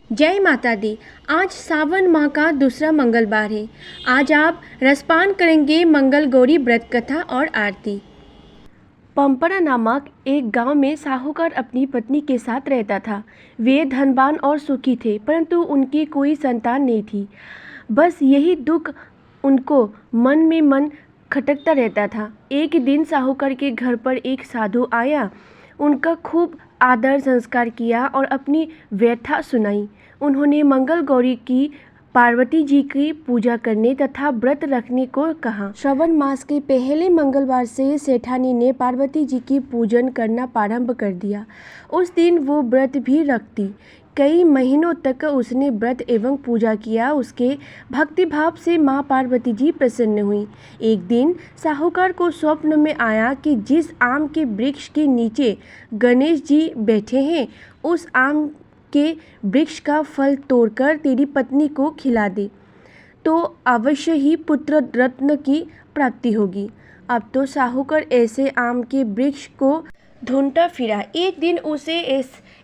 जय माता दी। आज सावन माह का दूसरा मंगलवार है। आज आप रसपान करेंगे मंगल गौरी व्रत कथा और आरती। पंपरा नामक एक गांव में साहूकार अपनी पत्नी के साथ रहता था। वे धनवान और सुखी थे, परंतु उनकी कोई संतान नहीं थी। बस यही दुख उनको मन में मन खटकता रहता था। एक दिन साहूकार के घर पर एक साधु आया। उनका खूब आदर संस्कार किया और अपनी व्यथा सुनाई। उन्होंने मंगल गौरी की पार्वती जी की पूजा करने तथा व्रत रखने को कहा। श्रावण मास के पहले मंगलवार से सेठानी ने पार्वती जी की पूजन करना प्रारंभ कर दिया। उस दिन वो व्रत भी रखती। कई महीनों तक उसने व्रत एवं पूजा किया। उसके भक्तिभाव से माँ पार्वती जी प्रसन्न हुई। एक दिन साहूकार को स्वप्न में आया कि जिस आम के वृक्ष के नीचे गणेश जी बैठे हैं, उस आम के वृक्ष का फल तोड़कर तेरी पत्नी को खिला दे, तो अवश्य ही पुत्र रत्न की प्राप्ति होगी। अब तो साहूकार ऐसे आम के वृक्ष को ढूंढता फिरा। एक दिन उसे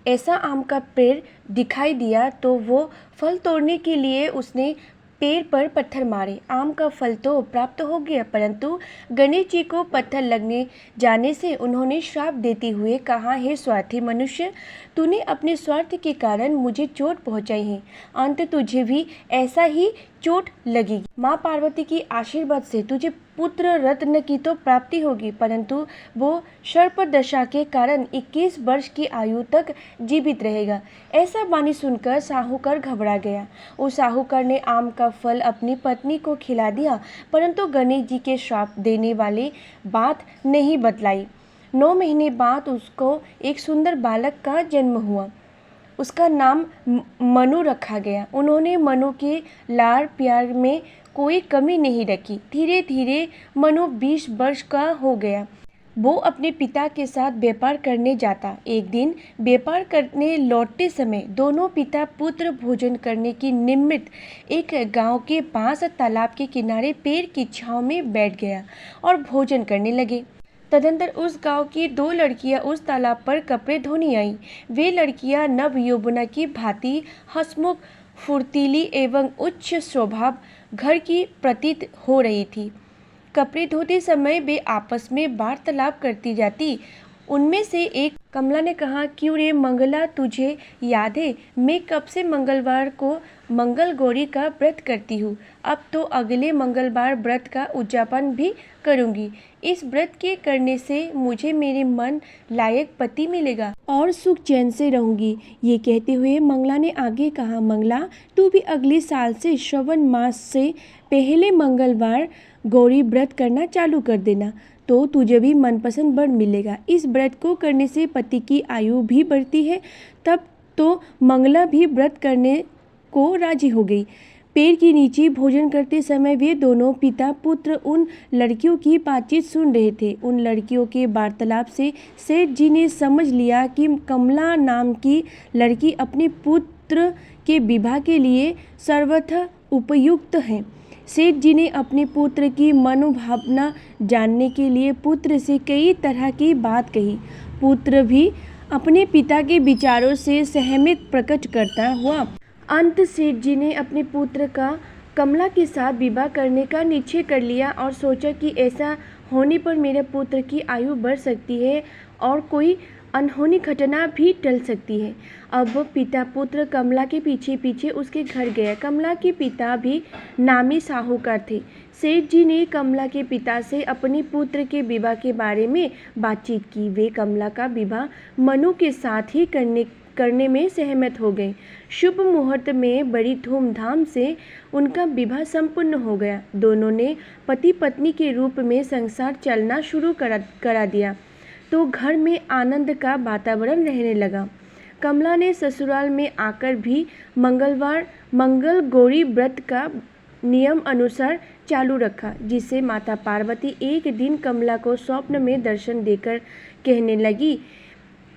ऐसा आम का पेड़ दिखाई दिया, तो वो फल तोड़ने के लिए उसने पेड़ पर पत्थर मारे। आम का फल तो प्राप्त हो गया, परंतु गणेश जी को पत्थर लगने जाने से उन्होंने श्राप देते हुए कहा, हे स्वार्थी मनुष्य, तूने अपने स्वार्थ के कारण मुझे चोट पहुंचाई है। अंत तुझे भी ऐसा ही चोट लगेगी। माँ पार्वती की आशीर्वाद से तुझे पुत्र रत्न की तो प्राप्ति होगी, परंतु वो सर्प दशा के कारण 21 वर्ष की आयु तक जीवित रहेगा। ऐसा वाणी सुनकर साहूकार घबरा गया। उस साहूकार ने आम का फल अपनी पत्नी को खिला दिया, परंतु गणेश जी के श्राप देने वाली बात नहीं बतलाई। 9 महीने बाद उसको एक सुंदर बालक का जन्म हुआ। उसका नाम मनु रखा गया। उन्होंने मनु के लाड़ प्यार में कोई कमी नहीं रखी। धीरे धीरे मनु 20 वर्ष का हो गया। वो अपने पिता के साथ व्यापार करने जाता। एक दिन व्यापार करने लौटते समय दोनों पिता पुत्र भोजन करने के निमित्त एक गांव के पास तालाब के किनारे पेड़ की छांव में बैठ गया और भोजन करने लगे। तदंतर उस गांव की 2 लड़कियां उस तालाब पर कपड़े धोने आईं। वे लड़कियां नव यौवना की भांति हंसमुख, फुर्तीली एवं उच्च स्वभाव घर की प्रतीत हो रही थी। कपड़े धोते समय वे आपस में वार्तालाप करती जाती। उनमें से एक कमला ने कहा, क्यों रे मंगला, तुझे याद है मैं कब से मंगलवार को मंगल गौरी का व्रत करती हूँ। अब तो अगले मंगलवार व्रत का उद्यापन भी करूँगी। इस व्रत के करने से मुझे मेरे मन लायक पति मिलेगा और सुख चैन से रहूँगी। ये कहते हुए मंगला ने आगे कहा, मंगला, तू भी अगले साल से श्रावण मास से पहले मंगलवार गौरी व्रत करना चालू कर देना, तो तुझे भी मनपसंद वर मिलेगा। इस व्रत को करने से पति की आयु भी बढ़ती है। तब तो मंगला भी व्रत करने को राजी हो गई। पेड़ के नीचे भोजन करते समय वे दोनों पिता पुत्र उन लड़कियों की बातचीत सुन रहे थे। उन लड़कियों के वार्तालाप से सेठ जी ने समझ लिया कि कमला नाम की लड़की अपने पुत्र के विवाह के लिए सर्वथा उपयुक्त है। सेठ जी ने अपने पुत्र की मनोभावना जानने के लिए पुत्र से कई तरह की बात कही। पुत्र भी अपने पिता के विचारों से सहमति प्रकट करता हुआ अंत सेठ जी ने अपने पुत्र का कमला के साथ विवाह करने का निश्चय कर लिया और सोचा कि ऐसा होने पर मेरे पुत्र की आयु बढ़ सकती है और कोई अनहोनी घटना भी टल सकती है। अब पिता पुत्र कमला के पीछे पीछे उसके घर गया। कमला के पिता भी नामी साहूकार थे। सेठ जी ने कमला के पिता से अपने पुत्र के विवाह के बारे में बातचीत की। वे कमला का विवाह मनु के साथ ही करने में सहमत हो गए। शुभ मुहूर्त में बड़ी धूमधाम से उनका विवाह संपन्न हो गया। दोनों ने पति पत्नी के रूप में संसार चलना शुरू करा दिया, तो घर में आनंद का वातावरण रहने लगा। कमला ने ससुराल में आकर भी मंगलवार मंगल गौरी व्रत का नियम अनुसार चालू रखा, जिससे माता पार्वती एक दिन कमला को स्वप्न में दर्शन देकर कहने लगी,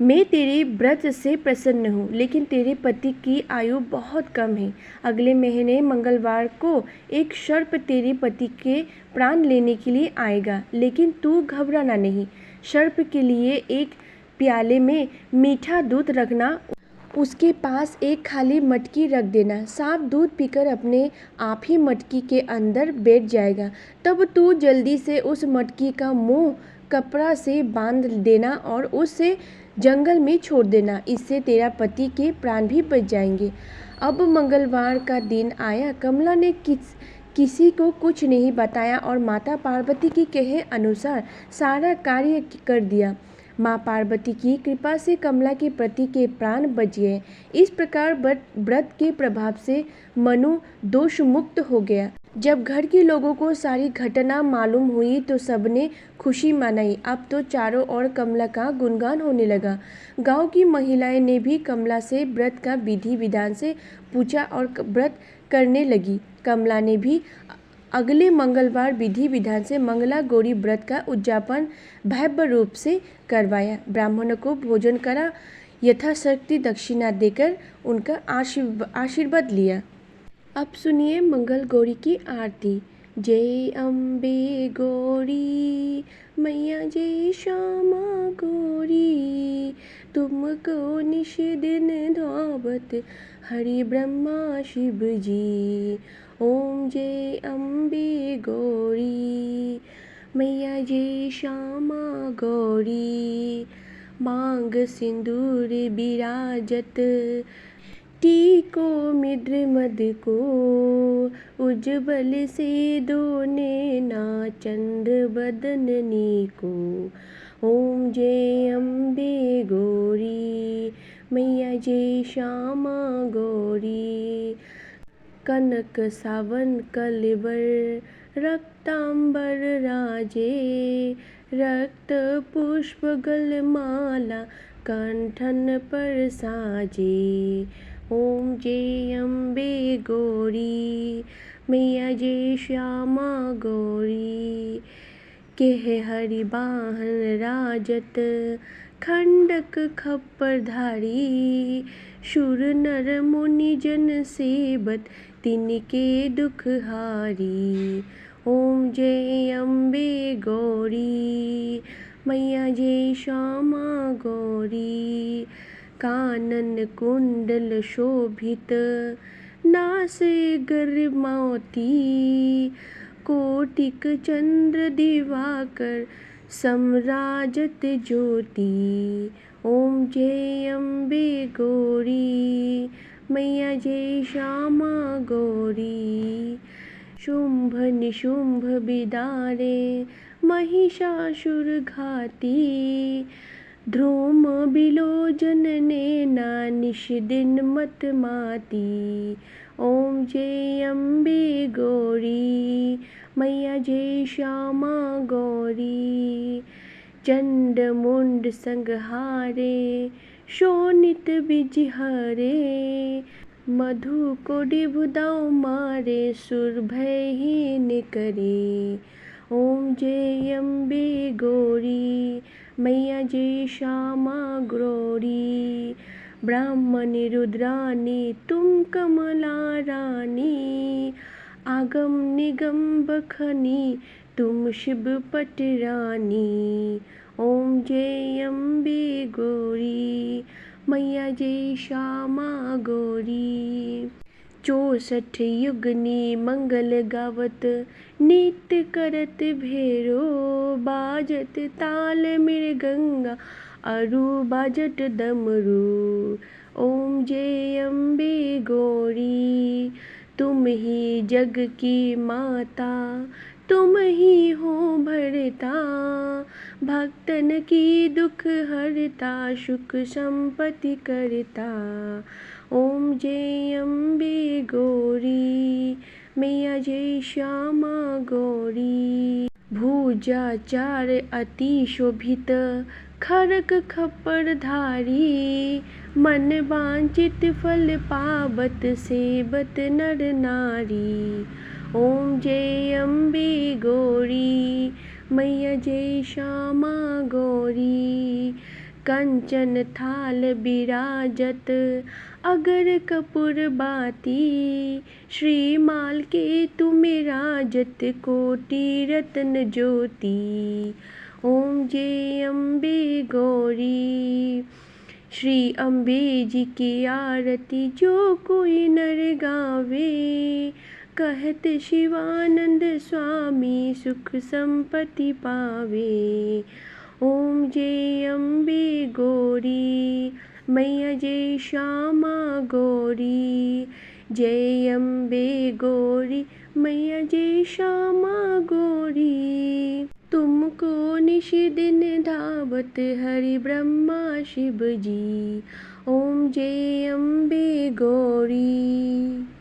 मैं तेरे व्रत से प्रसन्न हूँ, लेकिन तेरे पति की आयु बहुत कम है। अगले महीने मंगलवार को एक सर्प तेरे पति के प्राण लेने के लिए आएगा, लेकिन तू घबराना नहीं। सर्प के लिए एक प्याले में मीठा दूध रखना, उसके पास एक खाली मटकी रख देना। सांप दूध पीकर अपने आप ही मटकी के अंदर बैठ जाएगा। तब तू जल्दी से उस मटकी का मुंह कपड़ा से बांध देना और उसे जंगल में छोड़ देना। इससे तेरा पति के प्राण भी बच जाएंगे। अब मंगलवार का दिन आया। कमला ने किसी को कुछ नहीं बताया और माता पार्वती के कहे अनुसार सारा कार्य कर दिया। माँ पार्वती की कृपा से कमला के पति के प्राण बच गए। इस प्रकार व्रत के प्रभाव से मनु दोष मुक्त हो गया। जब घर के लोगों को सारी घटना मालूम हुई तो सबने खुशी मनाई। अब तो चारों ओर कमला का गुणगान होने लगा। गांव की महिलाएं ने भी कमला से व्रत का विधि विधान से पूछा और व्रत करने लगी। कमला ने भी अगले मंगलवार विधि विधान से मंगला गौरी व्रत का उद्यापन भव्य रूप से करवाया। ब्राह्मणों को भोजन करा, यथाशक्ति दक्षिणा देकर उनका आशीर्वाद लिया। अब सुनिए मंगल गौरी की आरती। जय अम्बे गौरी मैया, जय श्यामा गौरी, तुमको निश दिन धावत हरि ब्रह्मा शिव जी। ओम जय अम्बे गौरी मैया, जय श्यामा गौरी, मांग सिंदूर बिराजत, टीको मिद्र मद को, उज्ज्वल से दो नैना चंद्र बदननी को। ओम जय अम्बे गौरी मैया, जय श्यामा गौरी, कनक सावन कलेवर, रक्तांबर राजे, रक्त पुष्प गलमाला कंठन पर साजे। ओम जय अम्बे गौरी मैया, जय श्यामा गौरी, केह हरि बाहन राजत, खंडक खप्पर धारी, शूर नर मुनि जन सेवत, तिनके दुख हारी। ओम जय अम्बे गौरी मैया, जय श्यामा गौरी, कानन कुंडल शोभित, नासे गर्मावती, कोटिक चंद्र दिवाकर, सम्राजत ज्योति। ओम जय अम्बे गौरी मैया, जय श्यामा गौरी, शुंभ निशुंभ बिदारे, महिषासुर घाती, ध्रुम बिलोचन नैना निश दिन मत माती। ओम जय अम्बे गौरी मैया, जय श्यामा गौरी, चंड मुंड संहारे, शोणित बिजहरे, मधु को डिभुदाऊ मारे, सुर भयहीन करे। ओम जय अम्बे गौरी मैया, जय श्यामा गौरी, ब्राह्मणी रुद्रानी तुम कमला रानी, आगम निगम बखनी तुम शिव पटरानी। ओम जय अम्बे गौरी मैया, जय श्यामा गौरी, 64 युगनी मंगल गावत, नित्य करत भैरो, बाजत ताल मृदंगा, अरु बाजत डमरू। ओम जय अम्बे गौरी, तुम ही जग की माता, तुम ही हो भरता, भक्तन की दुख हरता, सुख संपत्ति करता। ओम जय अम्बे गौरी मैया, जय श्यामा गौरी, भुजा चार अति शोभित, खरक खप्पर धारी, मन वांछित फल पावत, सेवत नर नारी। ओम जय अम्बे गौरी मैया, जय श्यामा गौरी, कंचन थाल बिराजत, अगर कपूर बाती, श्रीमाल के तुम राजत, कोटि रत्न ज्योति। ओम जय अम्बे गौरी, श्री अम्बे जी की आरती जो कोई नर गावे, कहत शिवानंद स्वामी सुख संपत्ति पावे। ओम जय अम्बे गौरी मैया जय श्यामा गौरी, जय अम्बे गौरी मैया जय श्यामा गौरी। तुमको निश दिन धावत हरि ब्रह्मा शिव जी, ओम जय अम्बे गौरी।